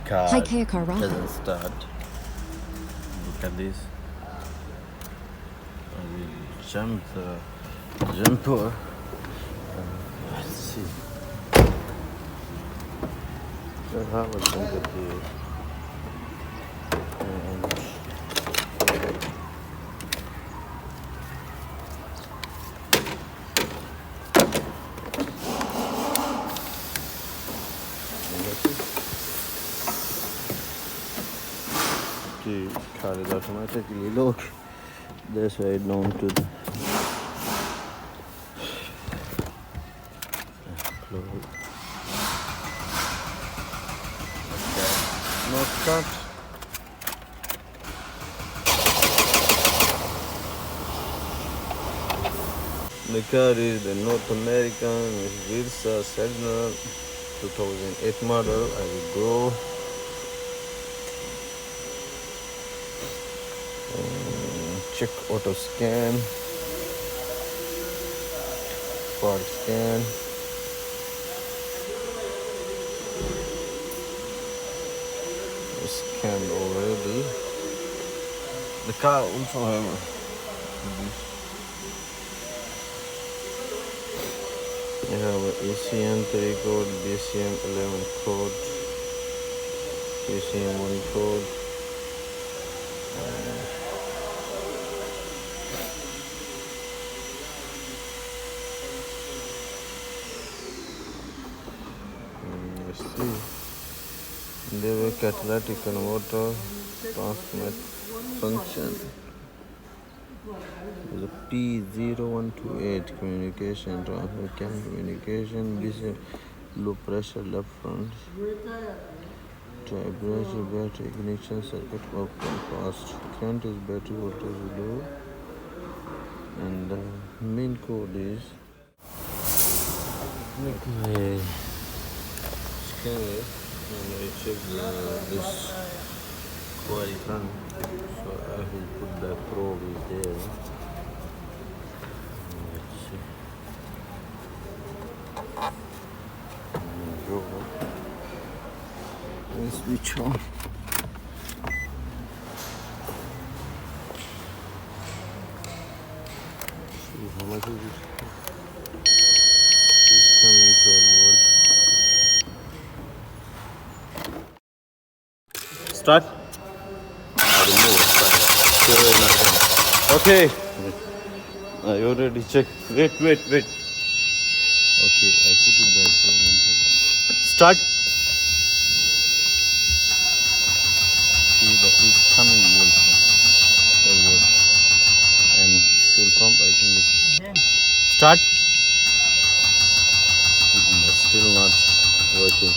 car Hi, Kaya Carra. doesn't start. Look at this. We jump the jumper. Let's see. So how was jump at here? And the car is automatically lock. That's right down to the close. Okay. No start. The car is the North American Versa Sentinel 2008 model. I will go. Check auto scan, part scan. Scanned already. The car also have I have a ACM 3 code, BCM 11 code, ACM 1 code. Let's see. They were catalytic converter, transmit function. There's a P0128 communication, transmit cam communication, BCM low pressure left front. Temperature, battery ignition circuit open fast. Current is battery voltage low, and the main code is. Make my scanner and I check this coil front. So I will put the probe is there. Let's see. Go. Switch on. See how much is it? It's coming 12 volt. Start. I remove. Start. Okay. I already checked. Wait. Okay, I put it back. Start. See that is coming volt. And fuel pump, I think it's start. But still not working.